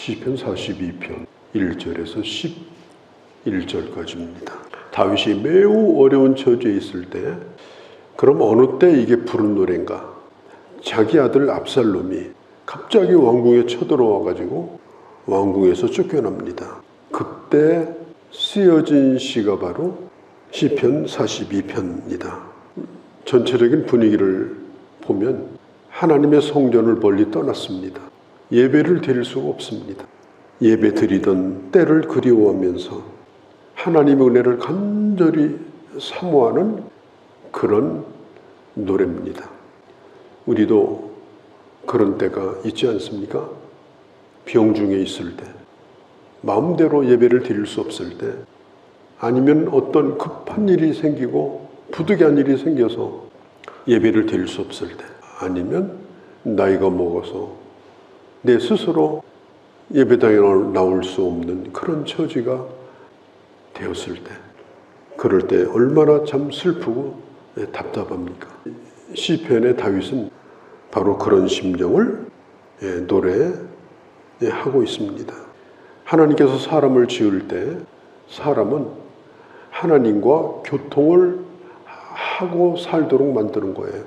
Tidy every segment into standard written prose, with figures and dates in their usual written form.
시편 42편 1절에서 11절까지입니다. 다윗이 매우 어려운 처지에 있을 때, 그럼 어느 때 이게 부른 노래인가? 자기 아들 압살롬이 갑자기 왕궁에 쳐들어와 가지고 왕궁에서 쫓겨납니다. 그때 쓰여진 시가 바로 시편 42편입니다. 전체적인 분위기를 보면 하나님의 성전을 멀리 떠났습니다. 예배를 드릴 수가 없습니다. 예배 드리던 때를 그리워하면서 하나님의 은혜를 간절히 사모하는 그런 노래입니다. 우리도 그런 때가 있지 않습니까? 병중에 있을 때, 마음대로 예배를 드릴 수 없을 때, 아니면 어떤 급한 일이 생기고 부득이한 일이 생겨서 예배를 드릴 수 없을 때, 아니면 나이가 먹어서 내 스스로 예배당에 나올 수 없는 그런 처지가 되었을 때, 그럴 때 얼마나 참 슬프고 답답합니까? 시편의 다윗은 바로 그런 심정을 노래하고 있습니다. 하나님께서 사람을 지을 때 사람은 하나님과 교통을 하고 살도록 만드는 거예요.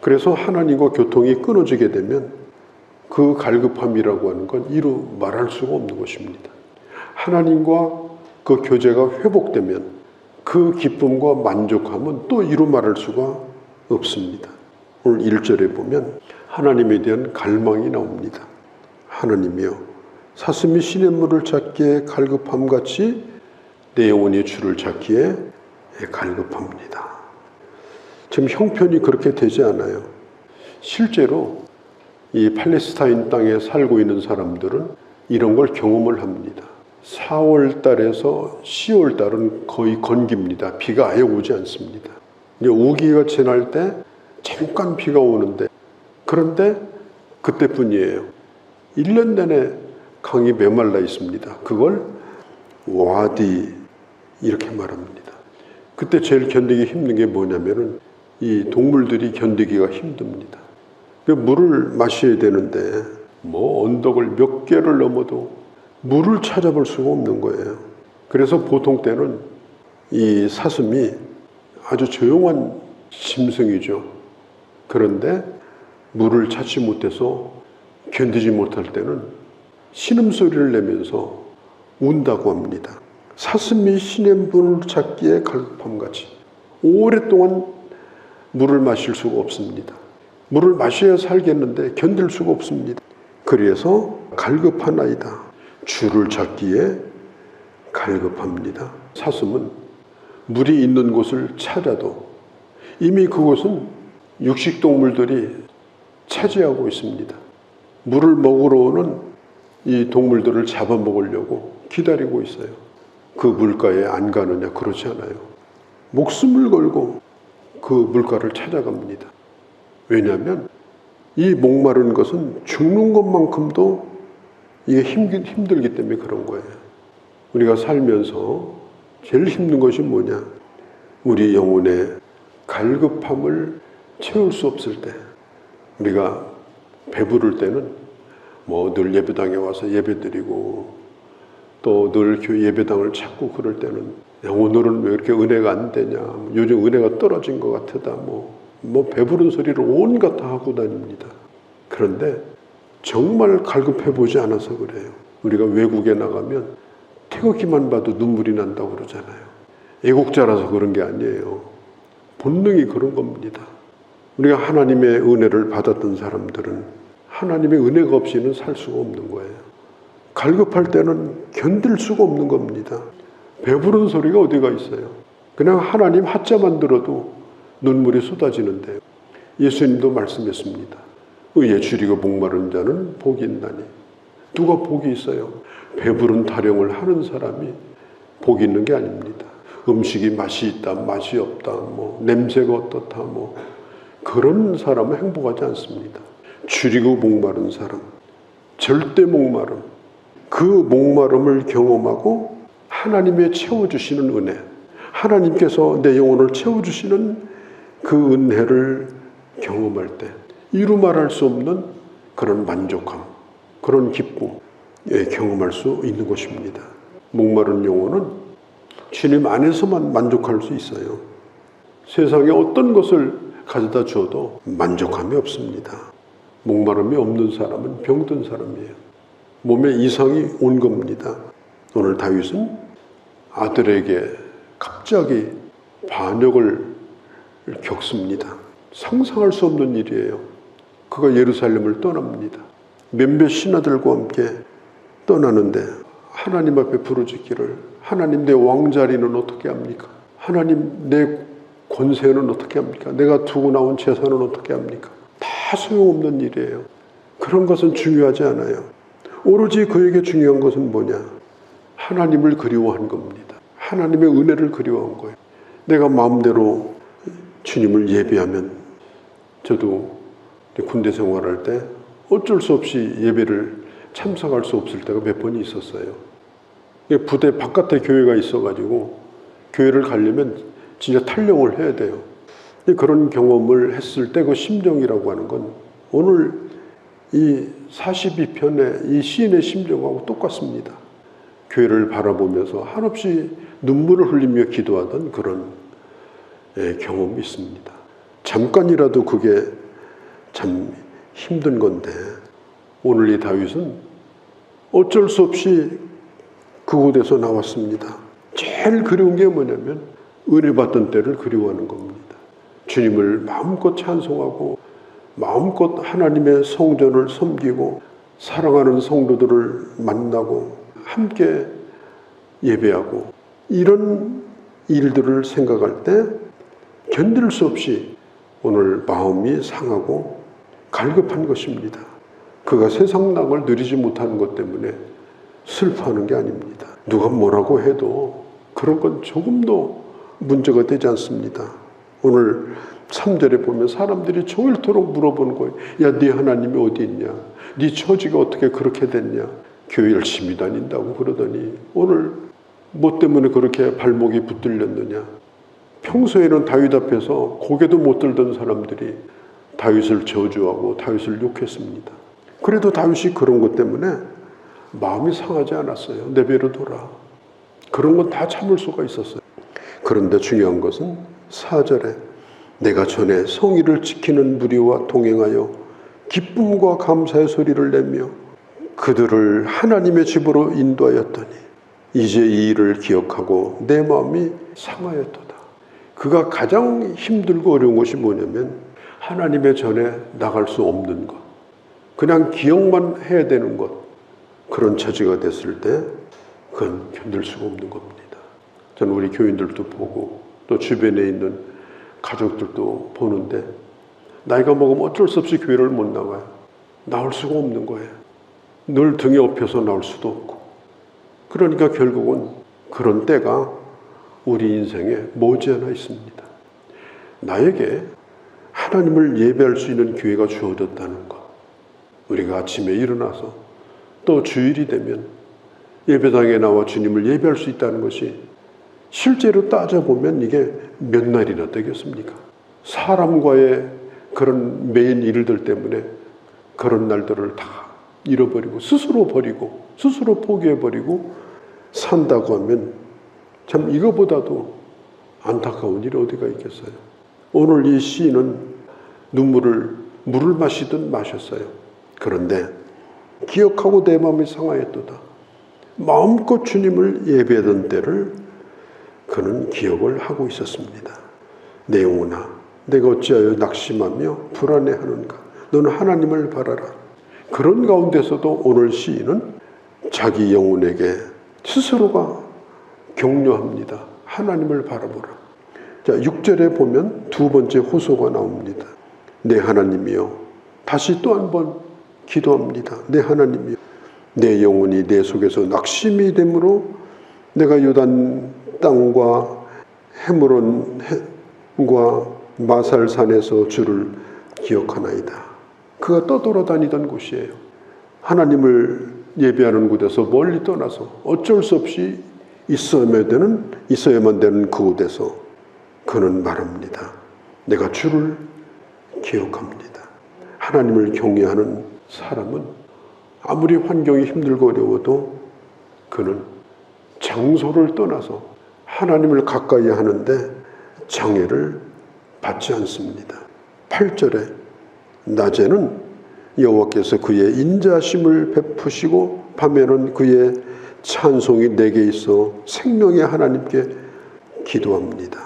그래서 하나님과 교통이 끊어지게 되면 그 갈급함이라고 하는 건 이루 말할 수가 없는 것입니다. 하나님과 그 교제가 회복되면 그 기쁨과 만족함은 또 이루 말할 수가 없습니다. 오늘 1절에 보면 하나님에 대한 갈망이 나옵니다. 하나님이여, 사슴이 시냇물을 찾기에 갈급함같이 내 영혼이 주를 찾기에 갈급합니다. 지금 형편이 그렇게 되지 않아요. 실제로 이 팔레스타인 땅에 살고 있는 사람들은 이런 걸 경험을 합니다. 4월 달에서 10월 달은 거의 건기입니다. 비가 아예 오지 않습니다. 이제 우기가 지날 때 잠깐 비가 오는데, 그런데 그때뿐이에요. 1년 내내 강이 메말라 있습니다. 그걸 와디 이렇게 말합니다. 그때 제일 견디기 힘든 게 뭐냐면은 이 동물들이 견디기가 힘듭니다. 물을 마셔야 되는데 언덕을 몇 개를 넘어도 물을 찾아볼 수가 없는 거예요. 그래서 보통 때는 이 사슴이 아주 조용한 짐승이죠. 그런데 물을 찾지 못해서 견디지 못할 때는 신음소리를 내면서 운다고 합니다. 사슴이 시냇물을 찾기에 갈급함같이 오랫동안 물을 마실 수가 없습니다. 물을 마셔야 살겠는데 견딜 수가 없습니다. 그래서 갈급하나이다. 주를 찾기에 갈급합니다. 사슴은 물이 있는 곳을 찾아도 이미 그곳은 육식동물들이 차지하고 있습니다. 물을 먹으러 오는 이 동물들을 잡아먹으려고 기다리고 있어요. 그 물가에 안 가느냐? 그렇지 않아요. 목숨을 걸고 그 물가를 찾아갑니다. 왜냐하면 이 목마른 것은 죽는 것만큼도 이게 힘들기 때문에 그런 거예요. 우리가 살면서 제일 힘든 것이 뭐냐? 우리 영혼의 갈급함을 채울 수 없을 때, 우리가 배부를 때는 늘 예배당에 와서 예배드리고 또 늘 교회 예배당을 찾고 그럴 때는 오늘은 왜 이렇게 은혜가 안 되냐? 요즘 은혜가 떨어진 것 같다. 배부른 소리를 온갖 다 하고 다닙니다. 그런데 정말 갈급해 보지 않아서 그래요. 우리가 외국에 나가면 태극기만 봐도 눈물이 난다고 그러잖아요. 애국자라서 그런 게 아니에요. 본능이 그런 겁니다. 우리가 하나님의 은혜를 받았던 사람들은 하나님의 은혜가 없이는 살 수가 없는 거예요. 갈급할 때는 견딜 수가 없는 겁니다. 배부른 소리가 어디가 있어요. 그냥 하나님 하자만 들어도 눈물이 쏟아지는데, 예수님도 말씀했습니다. 의에 줄이고 목마른 자는 복이 있나니. 누가 복이 있어요? 배부른 타령을 하는 사람이 복이 있는 게 아닙니다. 음식이 맛이 있다, 맛이 없다, 냄새가 어떻다, 그런 사람은 행복하지 않습니다. 줄이고 목마른 사람, 절대 목마름, 그 목마름을 경험하고 하나님의 채워주시는 은혜, 하나님께서 내 영혼을 채워주시는 그 은혜를 경험할 때 이루 말할 수 없는 그런 만족함, 그런 기쁨, 경험할 수 있는 것입니다. 목마른 영혼은 주님 안에서만 만족할 수 있어요. 세상에 어떤 것을 가져다 줘도 만족함이 없습니다. 목마름이 없는 사람은 병든 사람이에요. 몸에 이상이 온 겁니다. 오늘 다윗은 아들에게 갑자기 반역을 겪습니다. 상상할 수 없는 일이에요. 그가 예루살렘을 떠납니다. 몇몇 신하들과 함께 떠나는데 하나님 앞에 부르짖기를, 하나님 내 왕자리는 어떻게 합니까? 하나님 내 권세는 어떻게 합니까? 내가 두고 나온 재산은 어떻게 합니까? 다 소용없는 일이에요. 그런 것은 중요하지 않아요. 오로지 그에게 중요한 것은 뭐냐? 하나님을 그리워한 겁니다. 하나님의 은혜를 그리워한 거예요. 내가 마음대로 주님을 예배하면, 저도 군대 생활할 때 어쩔 수 없이 예배를 참석할 수 없을 때가 몇 번이 있었어요. 부대 바깥에 교회가 있어가지고 교회를 가려면 진짜 탈영을 해야 돼요. 그런 경험을 했을 때 그 심정이라고 하는 건 오늘 이 42편의 이 시인의 심정하고 똑같습니다. 교회를 바라보면서 한없이 눈물을 흘리며 기도하던 그런 경험이 있습니다. 잠깐이라도 그게 참 힘든 건데, 오늘 이 다윗은 어쩔 수 없이 그곳에서 나왔습니다. 제일 그리운 게 뭐냐면 은혜 받던 때를 그리워하는 겁니다. 주님을 마음껏 찬송하고 마음껏 하나님의 성전을 섬기고 사랑하는 성도들을 만나고 함께 예배하고, 이런 일들을 생각할 때 견딜 수 없이 오늘 마음이 상하고 갈급한 것입니다. 그가 세상 낙을 누리지 못하는 것 때문에 슬퍼하는 게 아닙니다. 누가 뭐라고 해도 그런 건 조금도 문제가 되지 않습니다. 오늘 3절에 보면 사람들이 종일토록 물어보는 거예요. 야, 네 하나님이 어디 있냐? 네 처지가 어떻게 그렇게 됐냐? 교회 열심히 다닌다고 그러더니 오늘 뭐 때문에 그렇게 발목이 붙들렸느냐? 평소에는 다윗 앞에서 고개도 못 들던 사람들이 다윗을 저주하고 다윗을 욕했습니다. 그래도 다윗이 그런 것 때문에 마음이 상하지 않았어요. 내 배로 돌아. 그런 건 다 참을 수가 있었어요. 그런데 중요한 것은 4절에 내가 전에 성의를 지키는 무리와 동행하여 기쁨과 감사의 소리를 내며 그들을 하나님의 집으로 인도하였더니 이제 이 일을 기억하고 내 마음이 상하였도다. 그가 가장 힘들고 어려운 것이 뭐냐면 하나님의 전에 나갈 수 없는 것, 그냥 기억만 해야 되는 것, 그런 처지가 됐을 때 그건 견딜 수가 없는 겁니다. 저는 우리 교인들도 보고 또 주변에 있는 가족들도 보는데 나이가 먹으면 어쩔 수 없이 교회를 못 나와요. 나올 수가 없는 거예요. 늘 등에 업혀서 나올 수도 없고. 그러니까 결국은 그런 때가 우리 인생에 머지않아 있습니다. 나에게 하나님을 예배할 수 있는 기회가 주어졌다는 것, 우리가 아침에 일어나서 또 주일이 되면 예배당에 나와 주님을 예배할 수 있다는 것이 실제로 따져보면 이게 몇 날이나 되겠습니까? 사람과의 그런 매일 일들 때문에 그런 날들을 다 잃어버리고 스스로 버리고 스스로 포기해버리고 산다고 하면 참 이거보다도 안타까운 일이 어디가 있겠어요. 오늘 이 시인은 물을 마시듯 마셨어요. 그런데 기억하고 내 마음이 상하였도다. 마음껏 주님을 예배하던 때를 그는 기억을 하고 있었습니다. 내 영혼아, 내가 어찌하여 낙심하며 불안해하는가? 너는 하나님을 바라라. 그런 가운데서도 오늘 시인은 자기 영혼에게 스스로가 격려합니다. 하나님을 바라보라. 자, 6절에 보면 두 번째 호소가 나옵니다. 내 하나님이여, 다시 또 한 번 기도합니다. 내 하나님이여, 내 영혼이 내 속에서 낙심이 되므로 내가 요단 땅과 헤므론과 마살산에서 주를 기억하나이다. 그가 떠돌아다니던 곳이에요. 하나님을 예배하는 곳에서 멀리 떠나서 어쩔 수 없이 있어야만 되는 그곳에서 그는 말합니다. 내가 주를 기억합니다. 하나님을 경외하는 사람은 아무리 환경이 힘들고 어려워도 그는 장소를 떠나서 하나님을 가까이 하는데 장애를 받지 않습니다. 8절에 낮에는 여호와께서 그의 인자심을 베푸시고 밤에는 그의 찬송이 내게 있어 생명의 하나님께 기도합니다.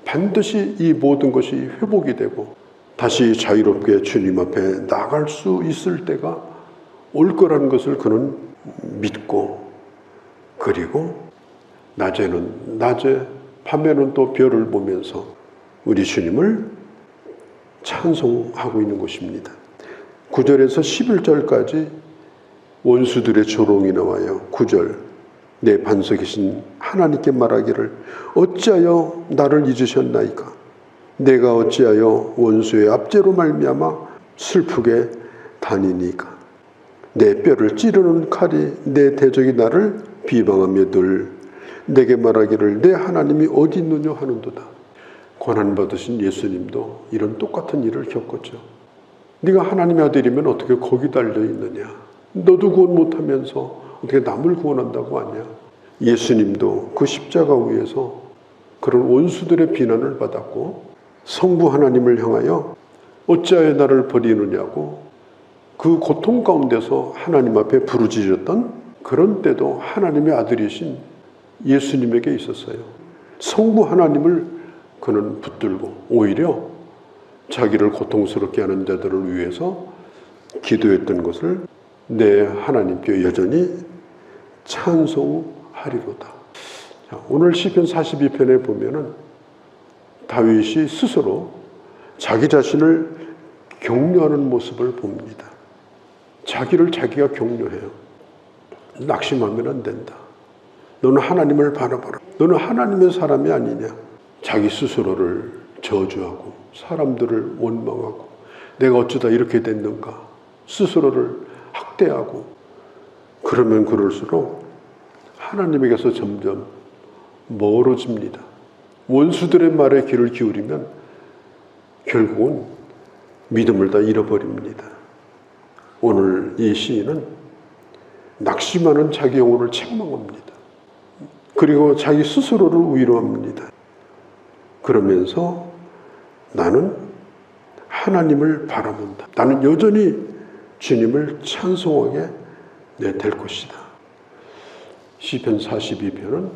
반드시 이 모든 것이 회복이 되고 다시 자유롭게 주님 앞에 나갈 수 있을 때가 올 거라는 것을 그는 믿고, 그리고 낮에는 낮에, 밤에는 또 별을 보면서 우리 주님을 찬송하고 있는 것입니다. 9절에서 11절까지 원수들의 조롱이 나와요. 9절, 내 반석이신 하나님께 말하기를 어찌하여 나를 잊으셨나이까? 내가 어찌하여 원수의 압제로 말미암아 슬프게 다니니까? 내 뼈를 찌르는 칼이 내 대적이 나를 비방하며 늘 내게 말하기를 내 하나님이 어디 있느냐 하는도다. 고난받으신 예수님도 이런 똑같은 일을 겪었죠. 네가 하나님의 아들이면 어떻게 거기 달려있느냐? 너도 구원 못하면서 어떻게 남을 구원한다고 하냐? 예수님도 그 십자가 위에서 그런 원수들의 비난을 받았고 성부 하나님을 향하여 어찌하여 나를 버리느냐고 그 고통 가운데서 하나님 앞에 부르짖었던 그런 때도 하나님의 아들이신 예수님에게 있었어요. 성부 하나님을 그는 붙들고 오히려 자기를 고통스럽게 하는 자들을 위해서 기도했던 것을 내 하나님께 여전히 찬송하리로다. 자, 오늘 시편 42편에 보면은 다윗이 스스로 자기 자신을 격려하는 모습을 봅니다. 자기를 자기가 격려해요. 낙심하면 안 된다. 너는 하나님을 바라봐라. 너는 하나님의 사람이 아니냐. 자기 스스로를 저주하고 사람들을 원망하고 내가 어쩌다 이렇게 됐는가. 스스로를 학대하고 그러면 그럴수록 하나님에게서 점점 멀어집니다. 원수들의 말에 귀를 기울이면 결국은 믿음을 다 잃어버립니다. 오늘 이 시인은 낙심하는 자기 영혼을 책망합니다. 그리고 자기 스스로를 위로합니다. 그러면서 나는 하나님을 바라본다. 나는 여전히 주님을 찬송하게 될 것이다. 시편 42편은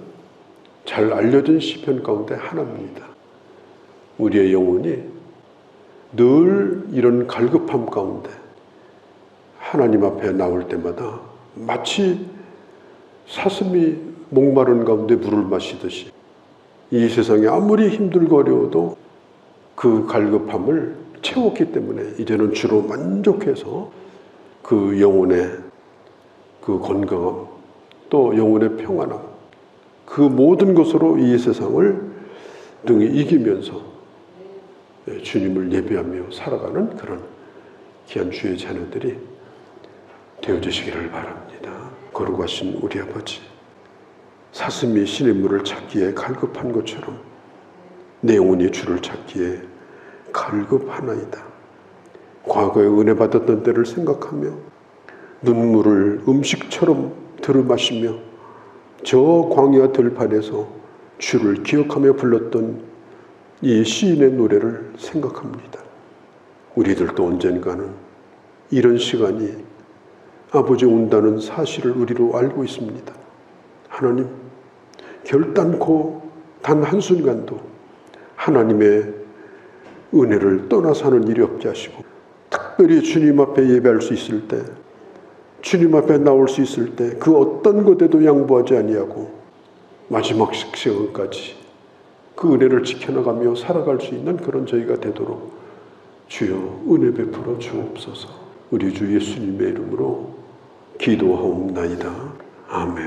잘 알려진 시편 가운데 하나입니다. 우리의 영혼이 늘 이런 갈급함 가운데 하나님 앞에 나올 때마다 마치 사슴이 목마른 가운데 물을 마시듯이 이 세상에 아무리 힘들고 어려워도 그 갈급함을 채웠기 때문에 이제는 주로 만족해서 그 영혼의 그 건강함 또 영혼의 평안함 그 모든 것으로 이 세상을 등에 이기면서 주님을 예배하며 살아가는 그런 귀한 주의 자녀들이 되어주시기를 바랍니다. 거룩하신 우리 아버지, 사슴이 신의 물을 찾기에 갈급한 것처럼 내 영혼이 주를 찾기에 갈급하나이다. 과거에 은혜 받았던 때를 생각하며 눈물을 음식처럼 들이마시며 저 광야 들판에서 주를 기억하며 불렀던 이 시인의 노래를 생각합니다. 우리들도 언젠가는 이런 시간이 아버지 온다는 사실을 우리로 알고 있습니다. 하나님, 결단코 단 한순간도 하나님의 은혜를 떠나서 하는 일이 없게 하시고 특별히 주님 앞에 예배할 수 있을 때 주님 앞에 나올 수 있을 때 그 어떤 것에도 양보하지 아니하고 마지막 시간까지 그 은혜를 지켜나가며 살아갈 수 있는 그런 저희가 되도록 주여 은혜 베풀어 주옵소서. 우리 주 예수님의 이름으로 기도하옵나이다. 아멘.